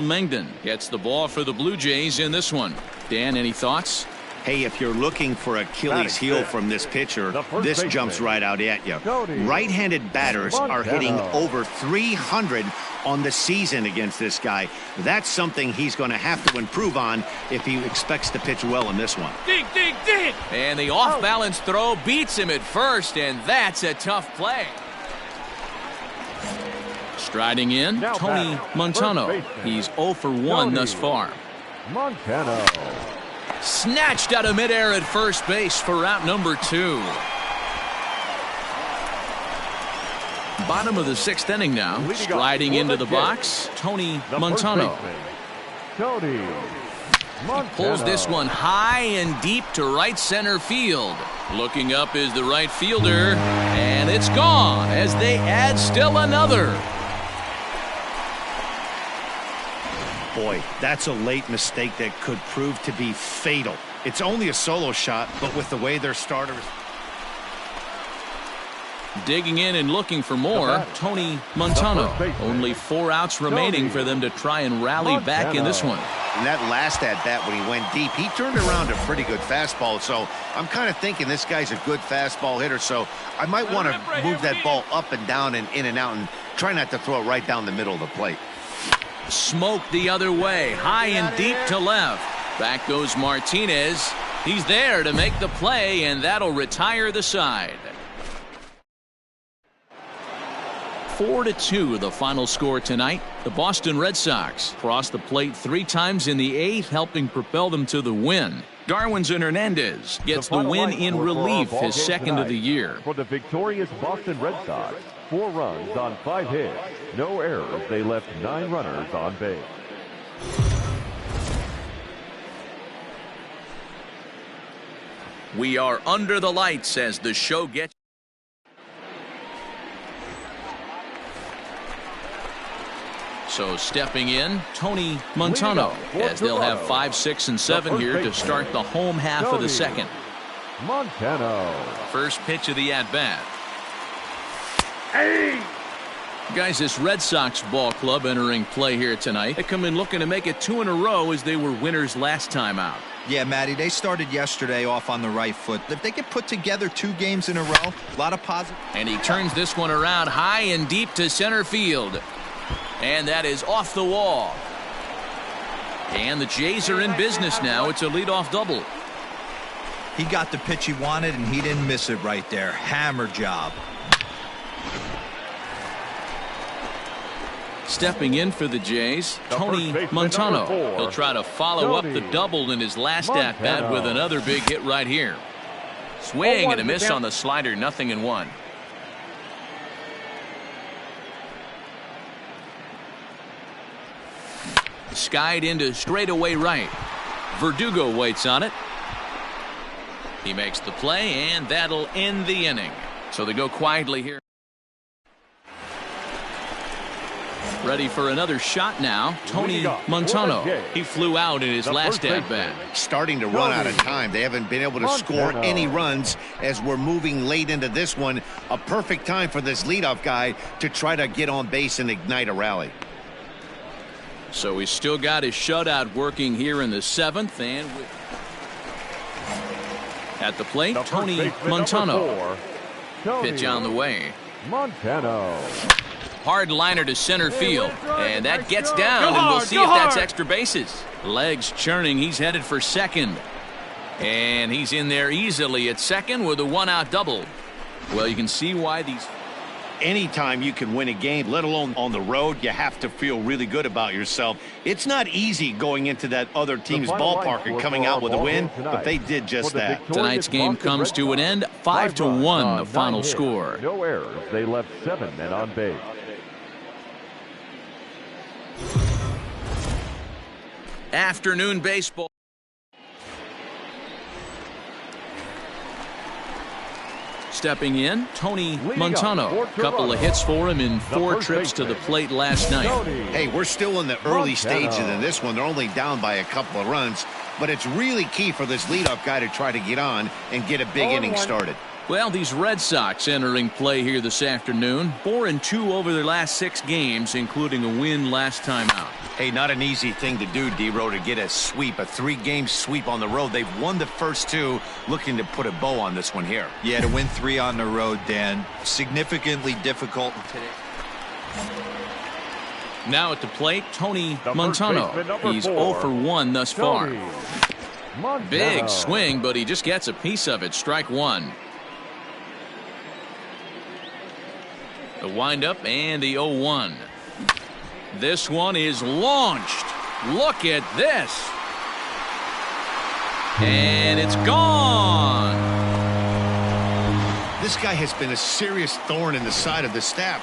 Mengden gets the ball for the Blue Jays in this one. Dan, any thoughts? Hey, if you're looking for Achilles heel from this pitcher, this jumps right out at you. Right-handed batters are hitting over 300 on the season against this guy. That's something he's going to have to improve on if he expects to pitch well in this one. Dig, dig, dig! And the off-balance throw beats him at first, and that's a tough play. Striding in, Tony Montano. He's 0 for 1 thus far. Montano. Snatched out of midair at first base for out number 2. Bottom of the 6th inning now. Striding into the box, Tony Montano. Pulls this one high and deep to right center field. Looking up is the right fielder, and it's gone as they add still another. Boy, that's a late mistake that could prove to be fatal. It's only a solo shot, but with the way their starters. Digging in and looking for more, Tony Montano. Only 4 outs remaining for them to try and rally back in this one. And that last at-bat when he went deep, he turned around a pretty good fastball. So I'm kind of thinking this guy's a good fastball hitter. So I might want to move that ball up and down and in and out and try not to throw it right down the middle of the plate. Smoke the other way, high and deep to left. Back goes Martinez. He's there to make the play, and that'll retire the side. 4-2 the final score tonight. The Boston Red Sox crossed the plate 3 times in the 8th, helping propel them to the win. Darwinson Hernandez gets the win in relief, his 2nd of the year. For the victorious Boston Red Sox, 4 runs on 5 hits, no errors. They left 9 runners on base. We are under the lights as the show gets. So stepping in, Tony Montano, as they'll have 5, 6, and 7 here to start the home half of the 2nd. Montano. First pitch of the at-bat. Hey! Guys, this Red Sox ball club entering play here tonight. They come in looking to make it 2 in a row as they were winners last time out. Yeah, Matty, they started yesterday off on the right foot. If they could put together 2 games in a row, a lot of positive. And he turns this one around high and deep to center field. And that is off the wall. And the Jays are in business now. It's a leadoff double. He got the pitch he wanted, and he didn't miss it right there. Hammer job. Stepping in for the Jays, Tony Montano. He'll try to follow up the double in his last at-bat with another big hit right here. Swing and a miss on the slider, 0-1. Skied into straightaway right. Verdugo waits on it. He makes the play, and that'll end the inning. So they go quietly here. Ready for another shot now, Tony Montano. He flew out in his last at-bat. Starting to run out of time. They haven't been able to score any runs as we're moving late into this one. A perfect time for this leadoff guy to try to get on base and ignite a rally. So he's still got his shutout working here in the 7th, and at the plate, Tony Montano. Pitch on the way. Montano. Hard liner to center field, and that gets down, and we'll see if that's extra bases. Legs churning, he's headed for 2nd. And he's in there easily at 2nd with a 1-out double. Well, you can see why these. Anytime you can win a game, let alone on the road, you have to feel really good about yourself. It's not easy going into that other team's ballpark and coming out with a win, but they did just that. Tonight's game comes to an end, 5-1 the final score. No errors. They left 7 men on base. Afternoon baseball. Stepping in, Tony Montano. Couple of hits for him in 4 trips to the plate last night. Hey, we're still in the early stages of this one. They're only down by a couple of runs, but it's really key for this leadoff guy to try to get on and get a big inning started. Well, these Red Sox entering play here this afternoon. 4-2 over their last 6 games, including a win last time out. Hey, not an easy thing to do, D-Row, to get a sweep, a 3-game sweep on the road. They've won the first 2, looking to put a bow on this one here. Yeah, to win 3 on the road, Dan, significantly difficult today. Now at the plate, Tony Montano. He's 0 for 1 thus far. Big swing, but he just gets a piece of it. Strike 1. The windup and the 0-1. This one is launched. Look at this. And it's gone. This guy has been a serious thorn in the side of the staff.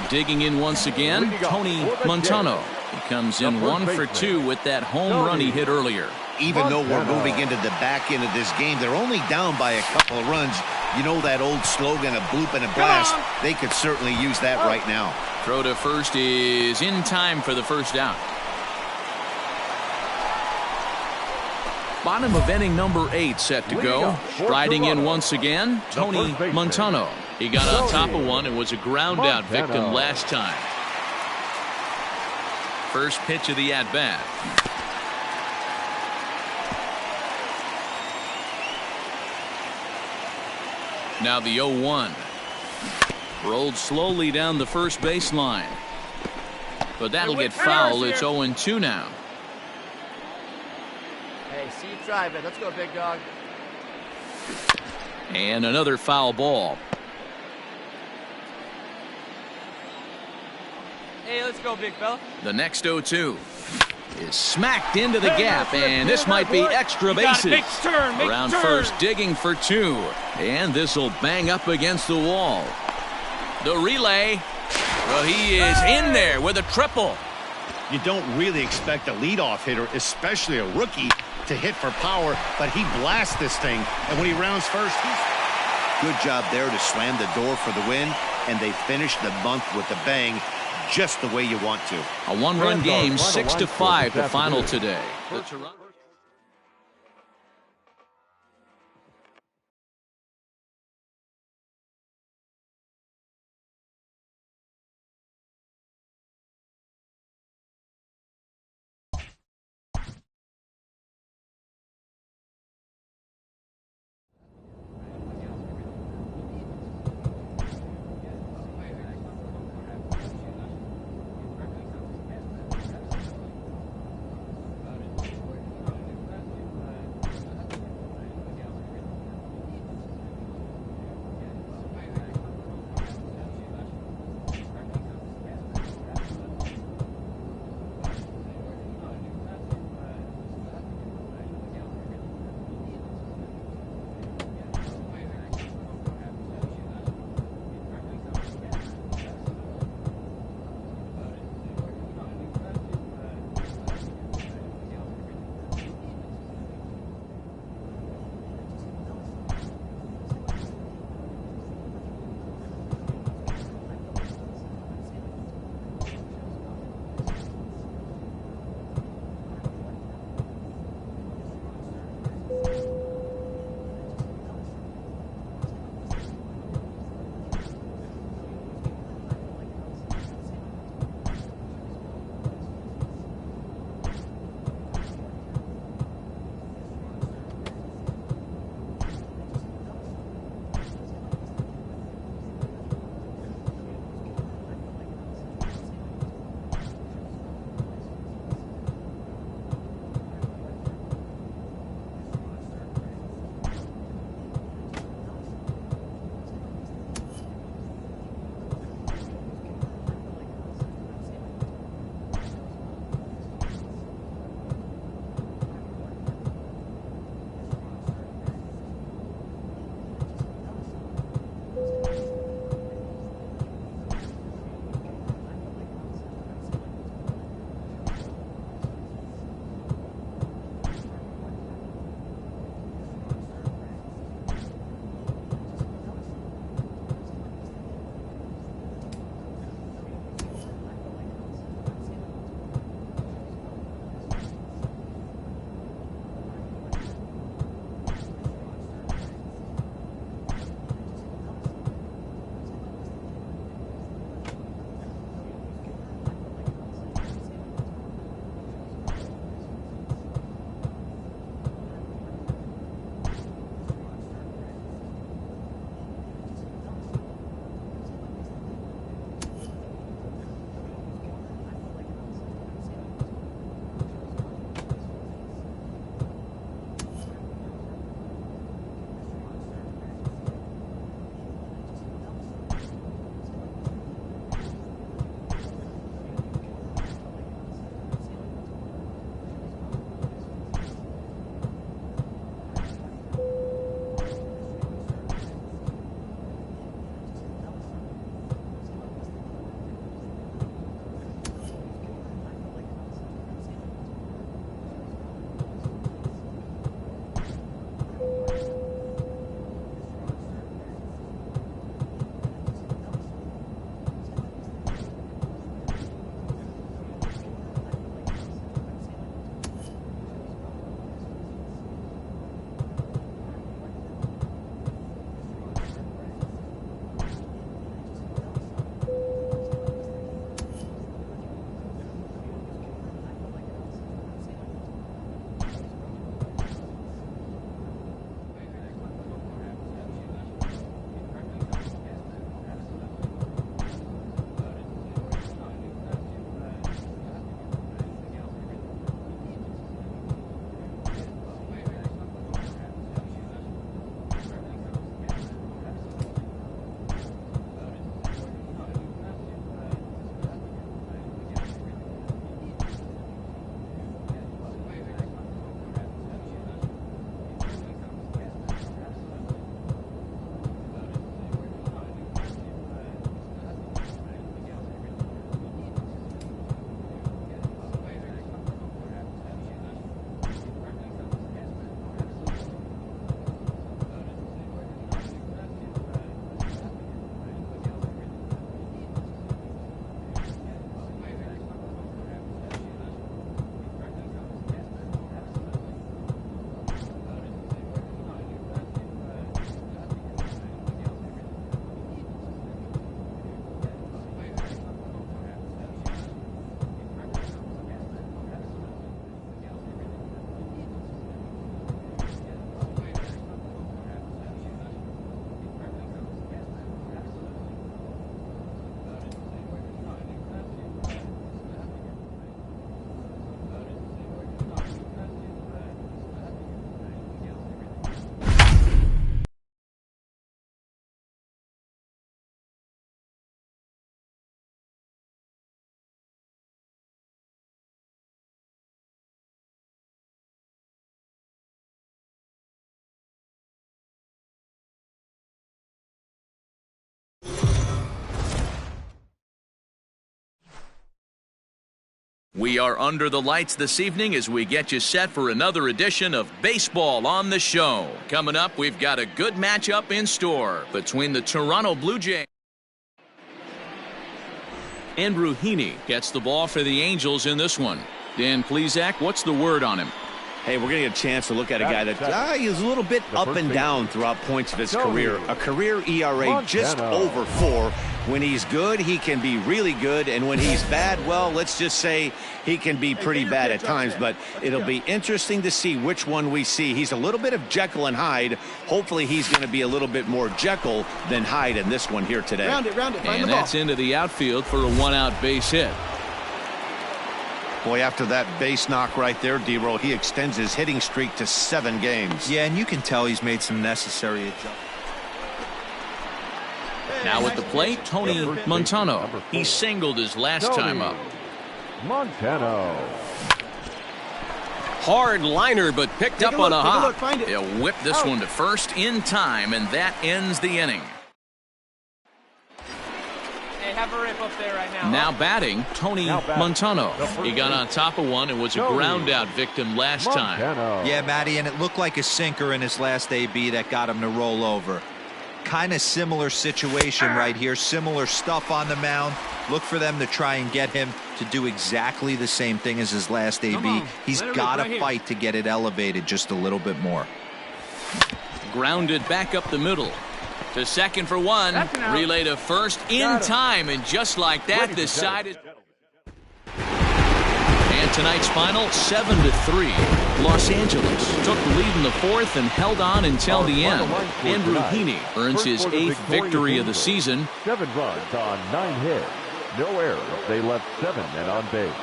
Digging in once again, Tony Montano. He comes in 1 for 2 with that home run he hit earlier. Even though we're moving into the back end of this game, they're only down by a couple of runs. You know that old slogan, a bloop and a blast? They could certainly use that right now. Throw to first is in time for the first out. Bottom of inning number 8 set to go. Striding in once again, Tony Montano. He got on top of one and was a ground out victim last time. First pitch of the at-bat. Now the 0-1. Rolled slowly down the first baseline. But that'll get foul. It's 0-2 now. Hey, see you drive it. Let's go, big dog. And another foul ball. Hey, let's go, big fella. The next 0-2 is smacked into the gap, and this might be extra bases. Around first, digging for 2. And this will bang up against the wall. The relay. Well, he is in there with a triple. You don't really expect a leadoff hitter, especially a rookie, to hit for power, but he blasts this thing. And when he rounds first, good job there to slam the door for the win, and they finish the month with a bang, just the way you want to. A 1-run game, 6-5 the final today. We are under the lights this evening as we get you set for another edition of Baseball on the Show. Coming up, we've got a good matchup in store between the Toronto Blue Jays. Andrew Heaney gets the ball for the Angels in this one. Dan Plesac, what's the word on him? Hey, we're going to get a chance to look at a guy that he's a little bit up and down throughout points of his career. A career ERA just over 4. When he's good, he can be really good. And when he's bad, well, let's just say he can be pretty bad at times. But it'll be interesting to see which one we see. He's a little bit of Jekyll and Hyde. Hopefully he's going to be a little bit more Jekyll than Hyde in this one here today. Round it. And that's into the outfield for a 1-out base hit. Boy, after that base knock right there, D-Roll, he extends his hitting streak to 7 games. Yeah, and you can tell he's made some necessary adjustments. Now at the plate, Tony Montano. He singled his last time up. Montano. Hard liner, but picked up on a hop. He'll whip this one to first in time, and that ends the inning. Hey, have a rip up there right now. Now batting, Tony Montano. He got on top of one and was a ground-out victim last time. Yeah, Matty, and it looked like a sinker in his last AB that got him to roll over. Kind of similar situation right here. Similar stuff on the mound. Look for them to try and get him to do exactly the same thing as his last AB. He's got to fight to get it elevated just a little bit more. Grounded back up the middle. To second for one. Relay to first in time. And just like that, decided. And tonight's final, 7-3. Los Angeles took the lead in the 4th and held on until the end. Andrew Heaney earns his 8th victory of the season. 7 runs on 9 hits. No errors. They left 7 men on base.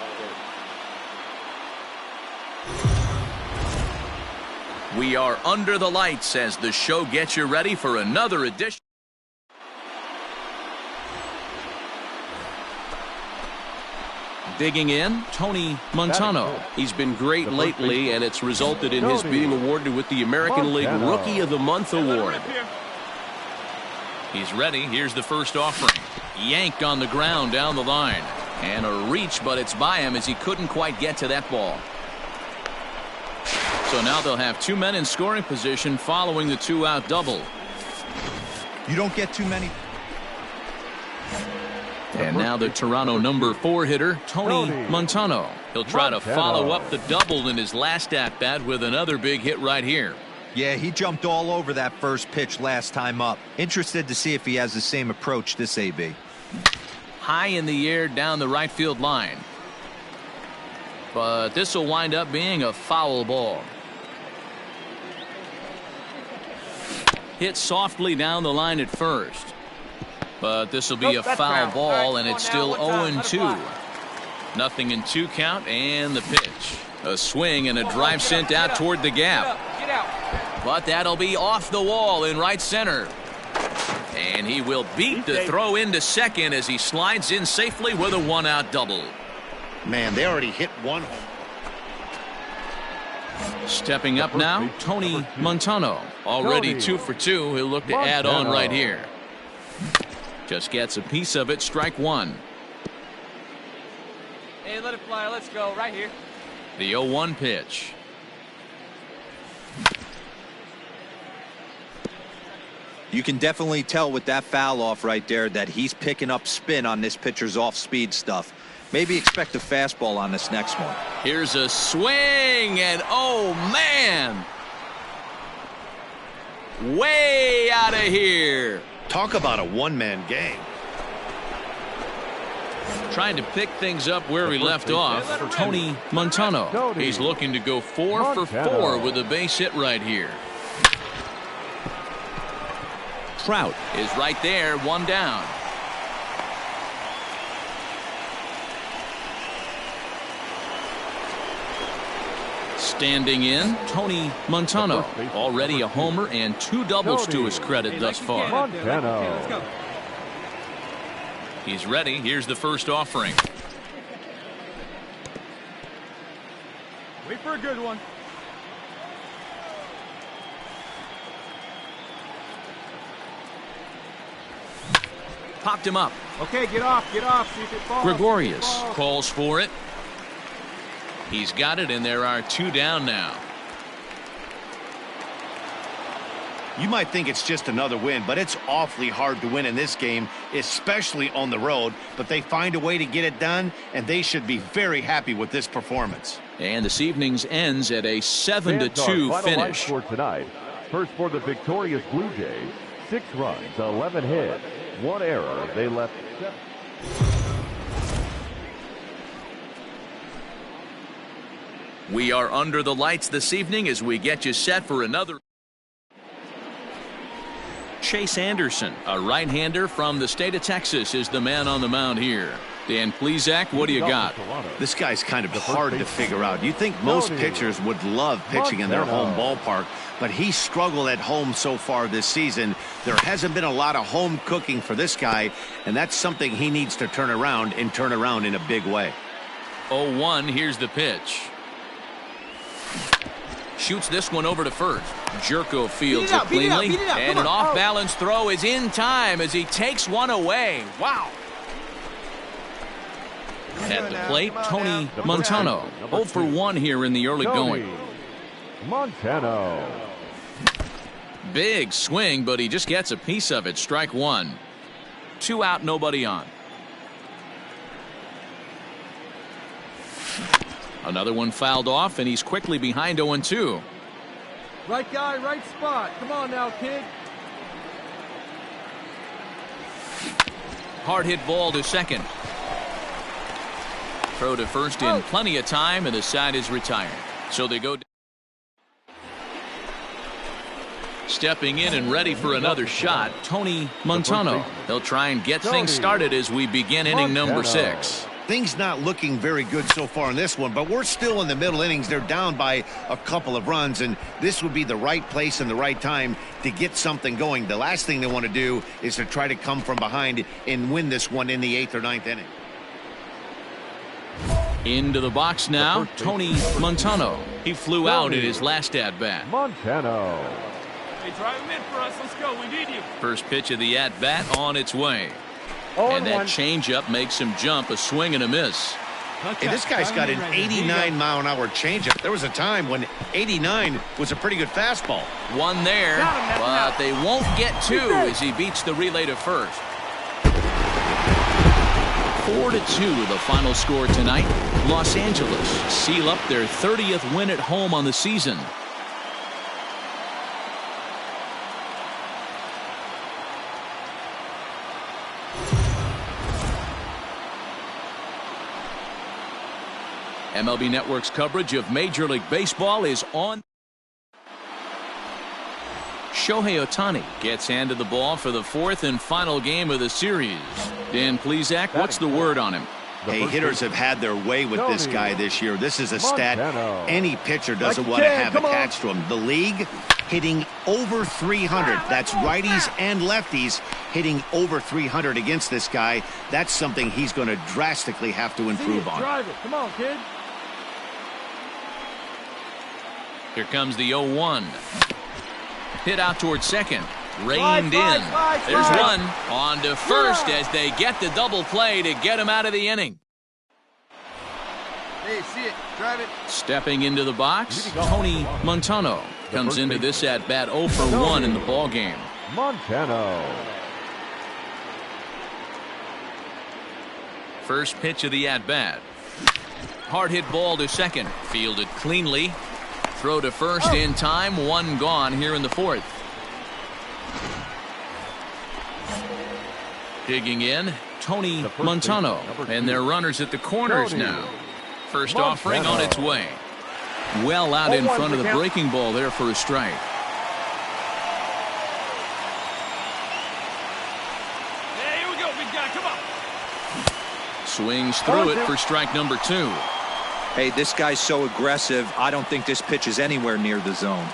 We are under the lights as the show gets you ready for another edition. Digging in, Tony Montano. He's been great lately, and it's resulted in his being awarded with the American League Rookie of the Month award. He's ready. Here's the first offering. Yanked on the ground down the line. And a reach, but it's by him as he couldn't quite get to that ball. So now they'll have 2 men in scoring position following the 2-out double. You don't get too many. And now the Toronto number 4 hitter, Tony Montano. He'll try to follow up the double in his last at-bat with another big hit right here. Yeah, he jumped all over that first pitch last time up. Interested to see if he has the same approach this AB. High in the air down the right field line. But this will wind up being a foul ball. Hit softly down the line at first. But this will be a foul ball, and it's still 0-2. Nothing in 2 count, and the pitch. A swing and a drive sent out toward the gap. But that'll be off the wall in right center. And he will beat the throw into second as he slides in safely with a 1-out double. Man, they already hit one. Stepping up now, Tony Montano. Already 2 for 2. He'll look to add on right here. Just gets a piece of it. Strike 1. Hey, let it fly. Let's go right here. The 0-1 pitch. You can definitely tell with that foul off right there that he's picking up spin on this pitcher's off-speed stuff. Maybe expect a fastball on this next one. Here's a swing, and oh man, way out of here. Talk about a one-man game. Trying to pick things up where he left off for Tony Montano. He's looking to go 4 for 4 with a base hit right here. Trout is right there, 1 down. Standing in, Tony Montano. Already a homer and 2 doubles to his credit thus far. Montano. He's ready. Here's the first offering. Wait for a good one. Popped him up. Okay, get off, see if it falls. Gregorius calls for it. He's got it, and there are 2 down now. You might think it's just another win, but it's awfully hard to win in this game, especially on the road. But they find a way to get it done, and they should be very happy with this performance. And this evening's ends at a 7-2 finish. For tonight. First for the victorious Blue Jays, 6 runs, 11 hits, 1 error. They left 7. We are under the lights this evening as we get you set for another. Chase Anderson, a right-hander from the state of Texas, is the man on the mound here. Dan Plesac, what do you got? This guy's kind of hard to figure out. You think most pitchers would love pitching in their home ballpark, but he struggled at home so far this season. There hasn't been a lot of home cooking for this guy, and that's something he needs to turn around in a big way. 0-1, here's the pitch. Shoots this one over to first. Jerko fields it cleanly, and an off-balance throw is in time as he takes one away. Wow. At the plate, Tony Montano. 0 for 1 here in the early going. Montano. Big swing, but he just gets a piece of it. Strike 1. 2 out, nobody on. Another one fouled off, and he's quickly behind 0-2. Right guy, right spot. Come on now, kid. Hard hit ball to second. Throw to first in plenty of time, and the side is retired. So they go. Stepping in and ready for another shot, Tony Montano. He'll try and get things started as we begin inning number 6. Things not looking very good so far in this one, but we're still in the middle innings. They're down by a couple of runs, and this would be the right place and the right time to get something going. The last thing they want to do is to try to come from behind and win this one in the 8th or 9th inning. Into the box now, Tony Montano. He flew out in his last at-bat. Montano. Hey, drive him in for us. Let's go. We need you. First pitch of the at-bat on its way. And that changeup makes him jump, a swing and a miss. Hey, this guy's got an 89-mile-an-hour changeup. There was a time when 89 was a pretty good fastball. One there, but they won't get 2 as he beats the relay to first. 4-2 the final score tonight. Los Angeles seal up their 30th win at home on the season. MLB Network's coverage of Major League Baseball is on. Shohei Ohtani gets handed the ball for the 4th and final game of the series. Dan Plesac, what's the word on him? Hey, hitters have had their way with this guy this year. This is a stat any pitcher doesn't want to have attached to him. The league hitting over 300. That's righties and lefties hitting over 300 against this guy. That's something he's going to drastically have to improve on. Drive it. Come on, kid. Here comes the 0-1. Hit out towards second. Reined in. There's one. On to first as they get the double play to get him out of the inning. Hey, see it. Drive it. Stepping into the box, Tony Montano comes into this at-bat 0 for 1 in the ballgame. Montano. First pitch of the at-bat. Hard hit ball to second. Fielded cleanly. Throw to first in time. 1 gone here in the 4th. Digging in, Tony Montano. And their runners at the corners now. First offering on its way. Well out in front of the breaking ball there for a strike. Hey, here we go, big guy. Come on. Swings through it for strike number 2. Hey, this guy's so aggressive. I don't think this pitch is anywhere near the zone.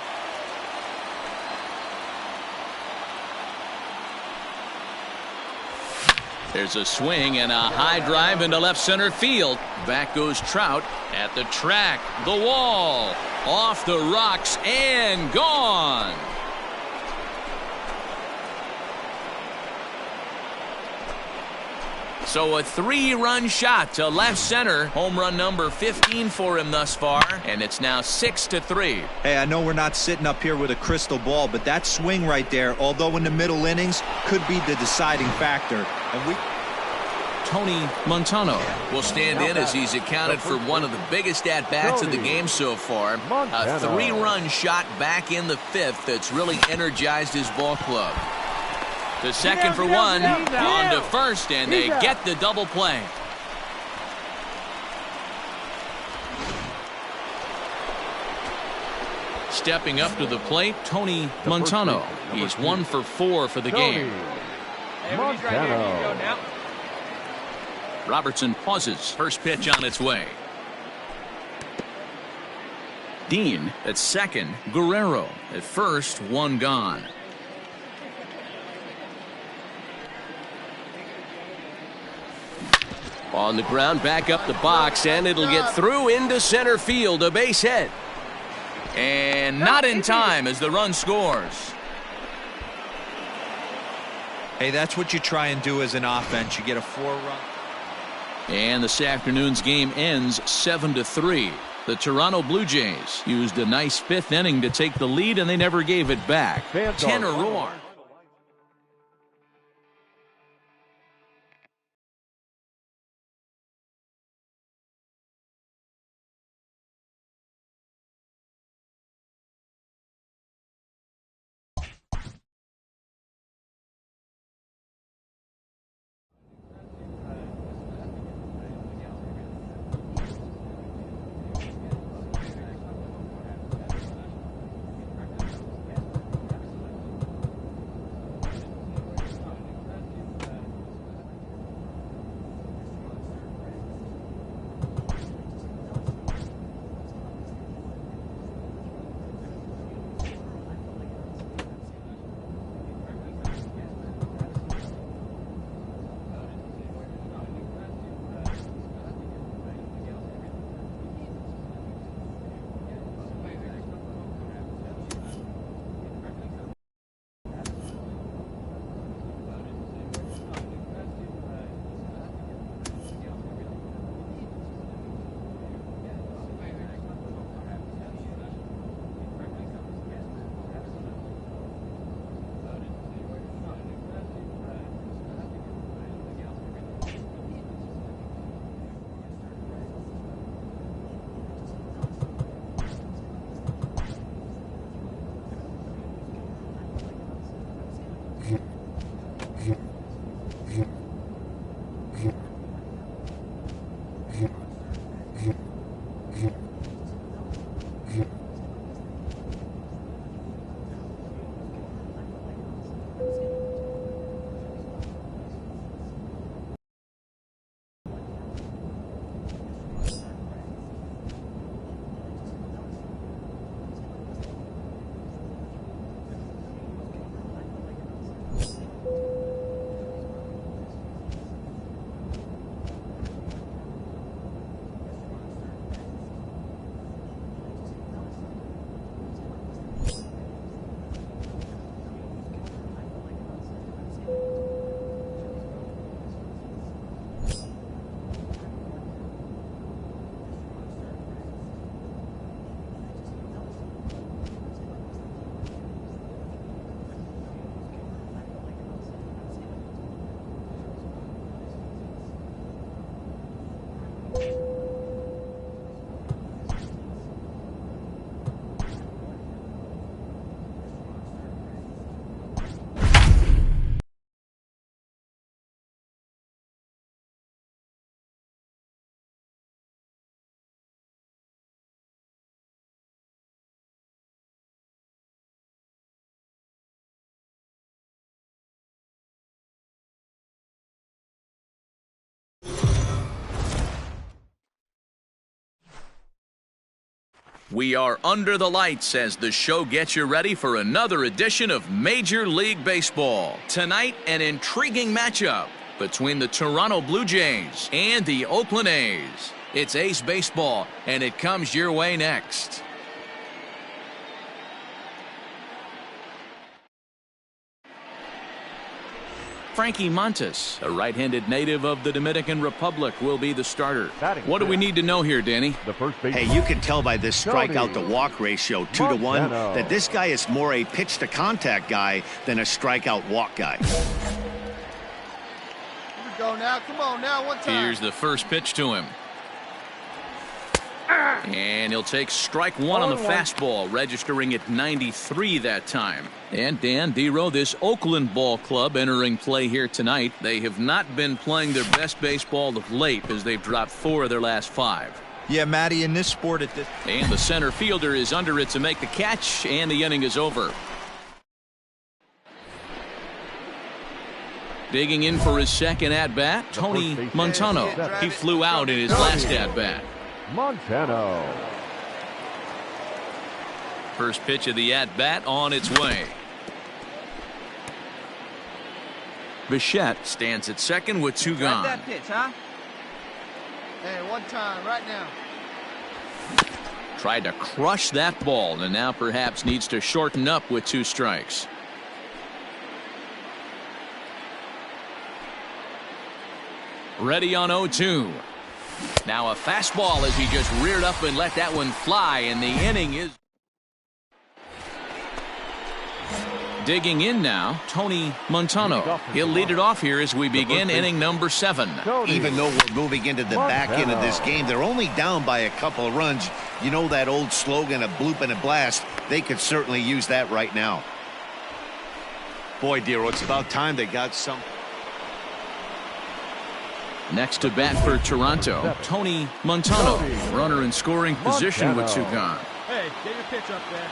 There's a swing and a high drive into left center field. Back goes Trout at the track, the wall, off the rocks and gone. So a 3-run shot to left center. Home run number 15 for him thus far, and it's now 6-3. Hey, I know we're not sitting up here with a crystal ball, but that swing right there, although in the middle innings, could be the deciding factor. And Tony Montano will stand in as he's accounted for one of the biggest at-bats of the game so far. A 3-run shot back in the 5th that's really energized his ball club. To second for one, on to first, and they get the double play. Stepping up to the plate, Tony Montano. He's 1 for 4 for the game. Montano. Robertson pauses. First pitch on its way. Dean at second. Guerrero at first. 1 gone. On the ground, back up the box, and it'll get through into center field. A base hit. And not in time as the run scores. hey, that's what you try and do as an offense. You get a 4-run. And this afternoon's game ends 7-3. The Toronto Blue Jays used a nice 5th inning to take the lead, and they never gave it back. Tanner Roar. We are under the lights as the show gets you ready for another edition of Major League Baseball. Tonight, an intriguing matchup between the Toronto Blue Jays and the Oakland A's. It's A's baseball, and it comes your way next. Frankie Montes, a right-handed native of the Dominican Republic, will be the starter. What do we need to know here, Danny? Hey, you can tell by this strikeout-to-walk ratio, 2-to-1, that this guy is more a pitch-to-contact guy than a strikeout-walk guy. Here we go now. Come on now, one time. Here's the first pitch to him. And he'll take strike one on the fastball, registering at 93 that time. And Dan Dero, this Oakland ball club entering play here tonight. They have not been playing their best baseball of late as they've dropped 4 of their last 5. Yeah, Matty, in this sport at this. And the center fielder is under it to make the catch, and the inning is over. Digging in for his second at-bat, Tony Montano. He flew out in his last at-bat. Montano. First pitch of the at-bat on its way. Bichette stands at second with 2 gone. That pitch, huh? Hey, one time, right now. Tried to crush that ball, and now perhaps needs to shorten up with 2 strikes. Ready on 0-2. Now a fastball as he just reared up and let that one fly, and the inning is. Digging in now, Tony Montano. He'll lead it off here as we begin inning number 7. Even though we're moving into the back end of this game, they're only down by a couple of runs. You know that old slogan, a bloop and a blast. They could certainly use that right now. Boy, Dero, it's about time they got some. Next to bat for Toronto, Tony Montano. Runner in scoring position with 2 gone. Hey, get your pitch up there.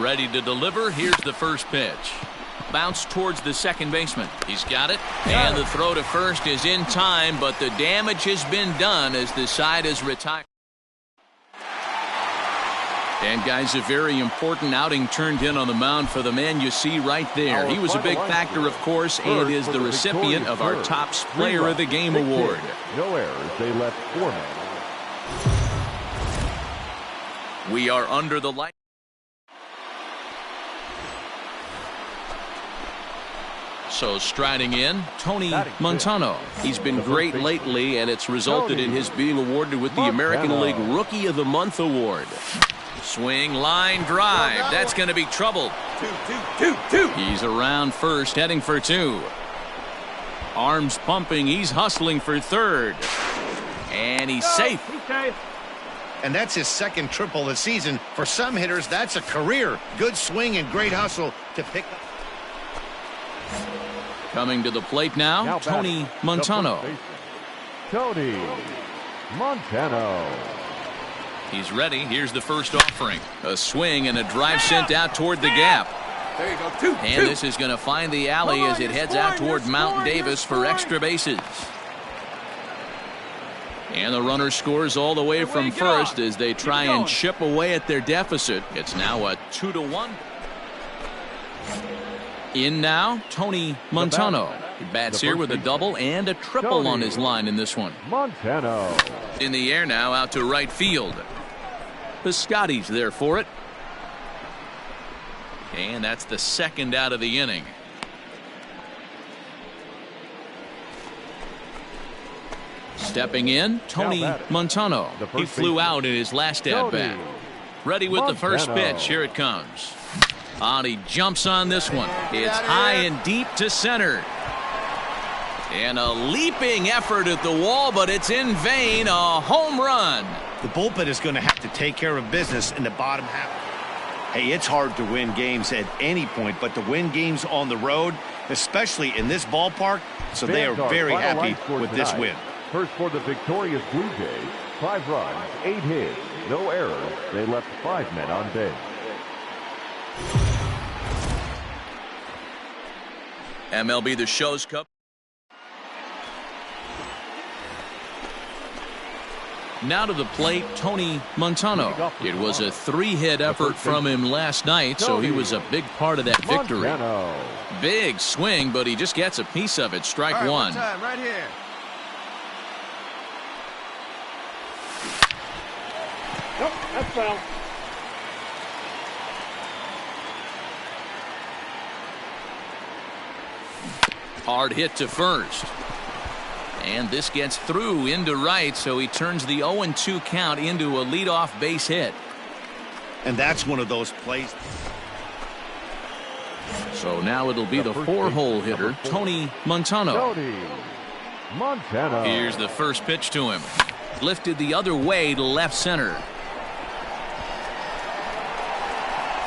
Ready to deliver. Here's the first pitch. Bounce towards the second baseman. He's got it. And the throw to first is in time, but the damage has been done as the side is retired. And guys, a very important outing turned in on the mound for the man you see right there. He was a big factor, of course, and is the recipient of our Top Player of the Game award. No errors. They left 4 men. We are under the light. So striding in, Tony Montano. He's been great lately, and it's resulted in his being awarded with the American League Rookie of the Month award. Swing, line, drive. That's going to be trouble. 2. He's around first, heading for 2. Arms pumping. He's hustling for third. And he's safe. And that's his second triple this season. For some hitters, that's a career. Good swing and great hustle to pick up. Coming to the plate now, Tony Montano. Tony Montano. He's ready. Here's the first offering. A swing and a drive sent out toward the gap. There you go. 2. And this is going to find the alley as it heads out toward Mount Davis for extra bases. And the runner scores all the way from first as they try and chip away at their deficit. It's now a 2-1. In now, Tony Montano. He bats here with a double and a triple on his line in this one. Montano. In the air now, out to right field. Piscotty's there for it. And that's the second out of the inning. Stepping in, Tony Montano. He flew out in his last at-bat. Ready with the first pitch. Here it comes. And he jumps on this one. It's high and deep to center. And a leaping effort at the wall, but it's in vain. A home run. The bullpen is going to have to take care of business in the bottom half. Hey, it's hard to win games at any point, but to win games on the road, especially in this ballpark, so they are very happy with this win. First for the victorious Blue Jays, 5 runs, 8 hits, no errors. They left 5 men on base. MLB The Show's Cup. Now to the plate, Tony Montano. It was a 3-hit effort from him last night, so he was a big part of that victory. Big swing, but he just gets a piece of it. Strike 1. Time, right here. Nope, that's foul. Hard hit to first. And this gets through into right, so he turns the 0-2 count into a leadoff base hit. And that's one of those plays. So now it'll be the 4-hole hitter, Tony Montano. Here's the first pitch to him. Lifted the other way to left center.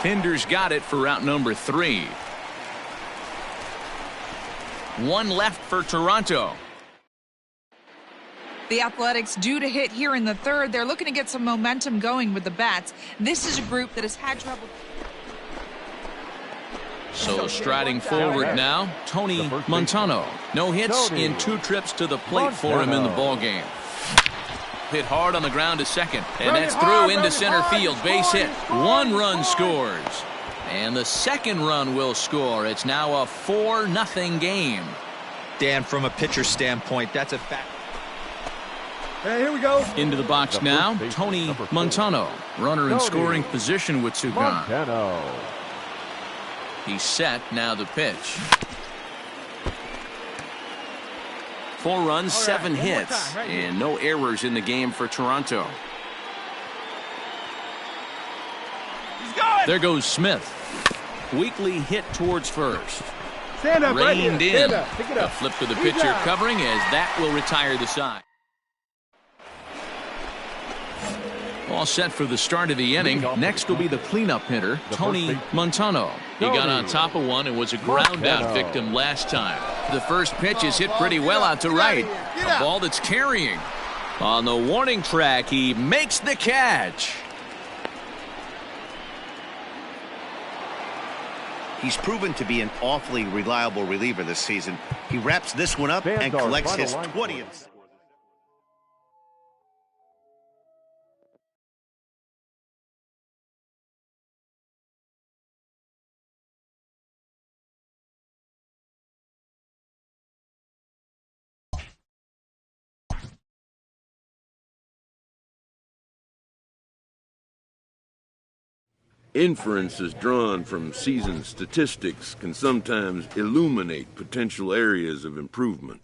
Pinder's got it for out number 3. One left for Toronto. The Athletics due to hit here in the third. They're looking to get some momentum going with the bats. This is a group that has had trouble. So striding forward now, Tony Montano. No hits in 2 trips to the plate for him in the ballgame. Hit hard on the ground to second, and that's through into center field. Base hit. 1 run scores. And the second run will score. It's now a 4-0 game. Dan, from a pitcher standpoint, that's a fact. Hey, here we go. Into the box now, Tony Montano. Runner in scoring position with 2 gone. He's set, now the pitch. 4 runs, 7 hits, and no errors in the game for Toronto. There goes Smith. Weakly hit towards first. Stand up, Reined in. Stand up. Pick it A up. flip to the pitcher covering as that will retire the side. All set for the start of the inning. Next will be the cleanup hitter, Tony Montano. He got on top of one and was a ground out victim last time. The first pitch is hit pretty well out to right. A ball that's carrying. On the warning track, he makes the catch. He's proven to be an awfully reliable reliever this season. He wraps this one up and collects his 20th. Inferences drawn from season statistics can sometimes illuminate potential areas of improvement.